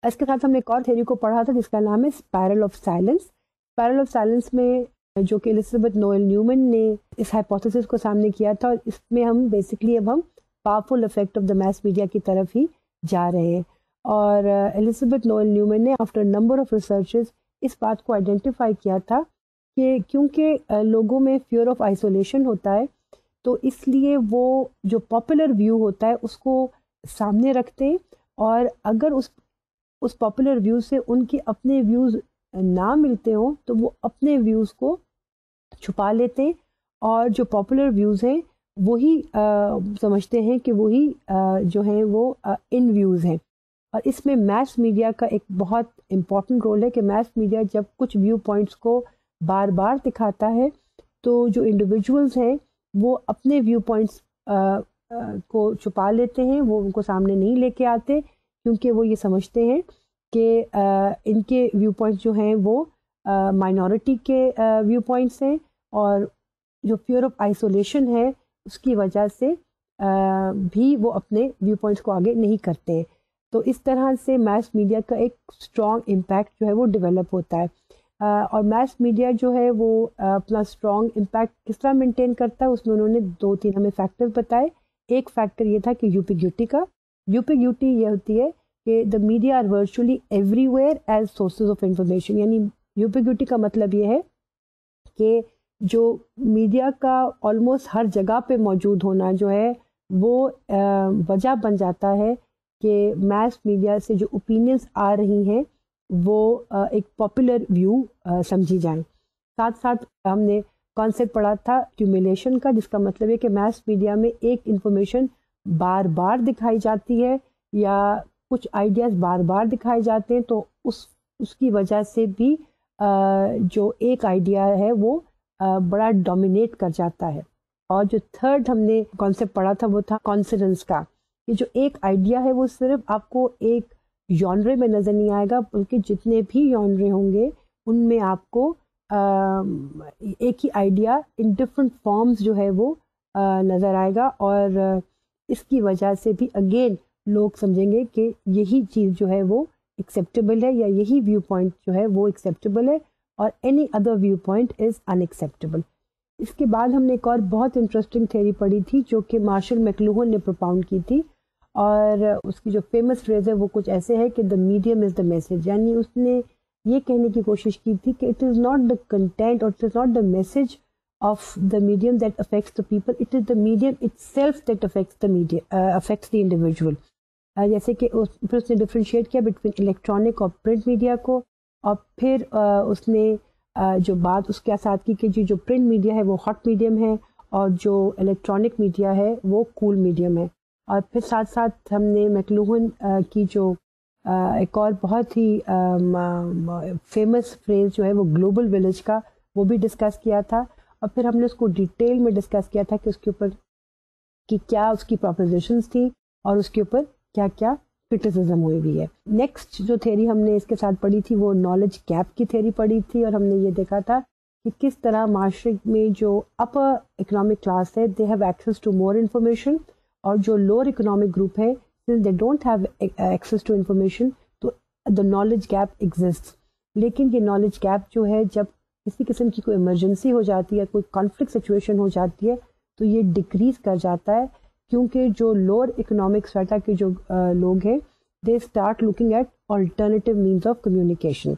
اس کے ساتھ ہم نے ایک اور theory کو پڑھا تھا جس کا نام ہے spiral of silence. Spiral of silence میں جو کہ الزبتھ نوئل نیومن نے اس ہائپوتھیسس کو سامنے کیا تھا، اور اس میں ہم بیسکلی اب ہم powerful effect of the mass media کی طرف ہی جا رہے ہیں. اور الزبتھ نوئل نیومن نے آفٹر نمبر آف ریسرچز اس بات کو آئیڈینٹیفائی کیا تھا کہ کیونکہ لوگوں میں فیئر آف آئسولیشن ہوتا ہے، تو اس لیے وہ جو پاپولر ویو ہوتا ہے اس کو سامنے رکھتے ہیں، اور اگر اس پاپولر ویو سے ان کے اپنے ویوز نہ ملتے ہوں تو وہ اپنے ویوز کو چھپا لیتے ہیں، اور جو پاپولر ویوز ہیں وہی سمجھتے ہیں کہ وہی جو ہیں وہ ان ویوز ہیں. اور اس میں میس میڈیا کا ایک بہت امپورٹنٹ رول ہے کہ میس میڈیا جب کچھ ویو پوائنٹس کو بار بار دکھاتا ہے تو جو انڈیویجولز ہیں وہ اپنے ویو پوائنٹس کو چھپا لیتے ہیں، وہ ان کو سامنے نہیں لے کے آتے، کیونکہ وہ یہ سمجھتے ہیں کہ ان کے ویو پوائنٹس جو ہیں وہ مائنورٹی کے ویو پوائنٹس ہیں، اور جو فیئر آف آئسولیشن ہے اس کی وجہ سے بھی وہ اپنے ویو پوائنٹس کو آگے نہیں کرتے ہیں. تو اس طرح سے میس میڈیا کا ایک اسٹرانگ امپیکٹ جو ہے وہ ڈیولپ ہوتا ہے. اور میس میڈیا جو ہے وہ اپنا اسٹرانگ امپیکٹ کس طرح مینٹین کرتا ہے، اس میں انہوں نے 2-3 ہمیں فیکٹر بتائے. ایک فیکٹر یہ تھا کہ یوپیگیوٹی کا. یوپیگیوٹی یہ ہوتی ہے کہ the media are virtually everywhere as sources of information. یعنی یوپیگیوٹی کا مطلب یہ ہے کہ جو میڈیا کا آلموسٹ ہر جگہ پہ موجود ہونا جو ہے وہ وجہ بن جاتا ہے کہ میس میڈیا سے جو اوپینینس آ رہی ہیں وہ ایک پاپولر ویو سمجھی جائیں. ساتھ ساتھ ہم نے کانسیپٹ پڑھا تھا ایکیومولیشن کا، جس کا مطلب ہے کہ میس میڈیا میں ایک انفارمیشن بار بار دکھائی جاتی ہے یا کچھ آئیڈیاز بار بار دکھائے جاتے ہیں، تو اس کی وجہ سے بھی جو ایک آئیڈیا ہے وہ بڑا ڈومینیٹ کر جاتا ہے. اور جو تھرڈ ہم نے کانسیپٹ پڑھا تھا وہ تھا کانسیڈنس کا، کہ جو ایک آئیڈیا ہے وہ صرف آپ کو ایک ژانرے میں نظر نہیں آئے گا، بلکہ جتنے بھی ژانرے ہوں گے ان میں آپ کو ایک ہی آئیڈیا ان ڈفرینٹ فارمز جو ہے وہ نظر آئے گا. اور اس کی وجہ سے بھی اگین لوگ سمجھیں گے کہ یہی چیز جو ہے وہ ایکسیپٹیبل ہے، یا یہی ویو پوائنٹ جو ہے وہ ایکسیپٹیبل ہے، اور any other view point is unacceptable. اس کے بعد ہم نے ایک اور بہت انٹرسٹنگ تھیوری پڑھی تھی جو کہ مارشل میکلوہن نے پروپاؤنڈ کی تھی، اور اس کی جو فیمس فریز ہے وہ کچھ ایسے ہے کہ the medium is the message. یعنی اس نے یہ کہنے کی کوشش کی تھی کہ it is not the content or it is not the message of the medium that affects the people, it is the medium itself that affects the media affects the individual. جیسے کہ پھر اس نے differentiate کیا between electronic اور print media کو، اور پھر اس نے جو بات اس کے ساتھ کی کہ جو پرنٹ میڈیا ہے وہ ہاٹ میڈیم ہے اور جو الیکٹرانک میڈیا ہے وہ کول میڈیم ہے. اور پھر ساتھ ساتھ ہم نے میکلوہن کی جو ایک اور بہت ہی فیمس فریز جو ہے وہ گلوبل ولیج کا، وہ بھی ڈسکس کیا تھا. اور پھر ہم نے اس کو ڈیٹیل میں ڈسکس کیا تھا کہ اس کے اوپر کہ کیا اس کی پروپوزیشنز تھی اور اس کے اوپر کیا کیا کرٹیسزم ہوئی ہوئی ہے. نیکسٹ جو تھیری ہم نے اس کے ساتھ پڑھی تھی وہ نالج گیپ کی تھیری پڑھی تھی, اور ہم نے یہ دیکھا تھا کہ کس طرح معاشرے میں جو اپر اکنامک کلاس ہے they have access to more information, اور جو لوور اکنامک گروپ ہے they don't have access to information, تو دا نالج گیپ ایگزسٹ. لیکن یہ نالج گیپ جو ہے جب کسی قسم کی کوئی ایمرجنسی ہو جاتی ہے, کوئی کانفلکٹ سچویشن ہو جاتی ہے, تو یہ ڈکریز کر جاتا ہے, کیونکہ جو لوور اکنامک اسٹریٹا کے جو لوگ ہیں they start looking at alternative means of communication.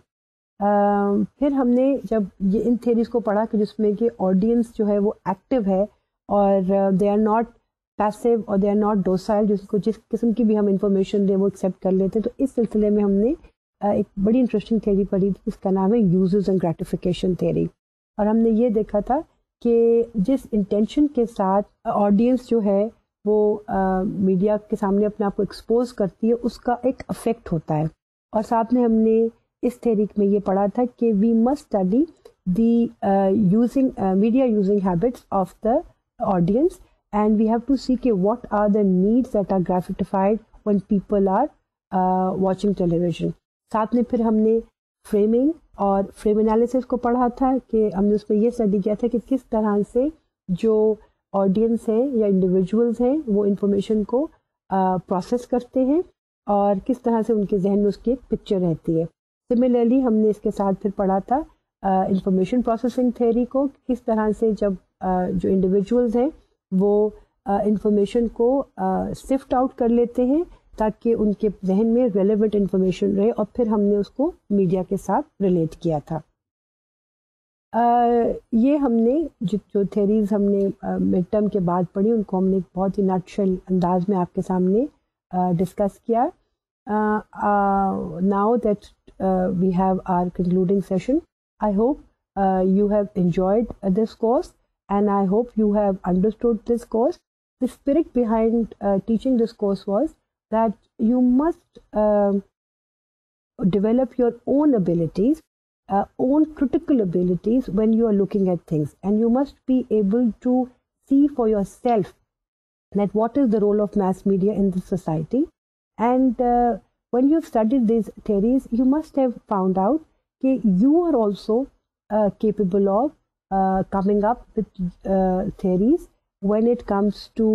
پھر ہم نے جب یہ ان تھیریز کو پڑھا کہ جس میں کہ آڈینس جو ہے وہ ایکٹیو ہے اور دے آر ناٹ پیسو اور دے آر ناٹ ڈوسائل, جس کو جس قسم کی بھی ہم انفارمیشن دیں وہ ایکسیپٹ کر لیتے ہیں. تو اس سلسلے میں ہم نے ایک بڑی انٹرسٹنگ تھیری پڑھی تھی, اس کا نام ہے یوزز اینڈ گریٹیفیکیشن تھیری. اور ہم نے یہ دیکھا تھا کہ جس انٹینشن کے ساتھ آڈینس جو ہے وہ میڈیا کے سامنے اپنے آپ کو ایکسپوز کرتی ہے اس کا ایک افیکٹ ہوتا ہے. اور ساتھ میں ہم نے اس تحریک میں یہ پڑھا تھا کہ we must study the using media using habits of the audience, and we have to see کہ what are the needs that are gratified when people are watching television. ساتھ میں پھر ہم نے فریمنگ اور فریم انالیسس کو پڑھا تھا کہ ہم نے اس میں یہ اسٹڈی کیا تھا کہ کس طرح سے جو آڈینس ہے یا انڈیویجولز ہیں وہ انفارمیشن کو پروسیس کرتے ہیں اور کس طرح سے ان کے ذہن میں اس کی ایک پکچر رہتی ہے. سملرلی ہم نے اس کے ساتھ پھر پڑھا تھا انفارمیشن پروسیسنگ تھیوری کو, کس طرح سے جب جو انڈیویجولز ہیں وہ انفارمیشن کو سفٹ آؤٹ کر لیتے ہیں تاکہ ان کے ذہن میں ریلیونٹ انفارمیشن رہے, اور پھر ہم نے اس کو میڈیا کے ساتھ ریلیٹ کیا تھا. یہ ہم نے جو تھیریز ہم نے مڈ ٹرم کے بعد پڑھی ان کو ہم نے بہت ہی نٹشل انداز میں آپ کے سامنے ڈسکس کیا. Now that we have our concluding session, I hope you have enjoyed this course and I hope you have understood this course. The spirit behind teaching this course was that you must develop your own abilities, own critical abilities when you are looking at things, and you must be able to see for yourself that what is the role of mass media in the society. And when you have studied these theories, you must have found out that you are also capable of coming up with theories when it comes to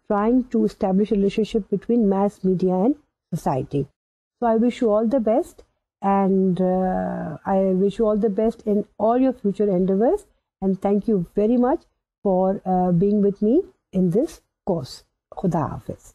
trying to establish a relationship between mass media and society. So I wish you all the best, and I wish you all the best in all your future endeavors, and thank you very much for being with me in this course. Khuda Hafiz.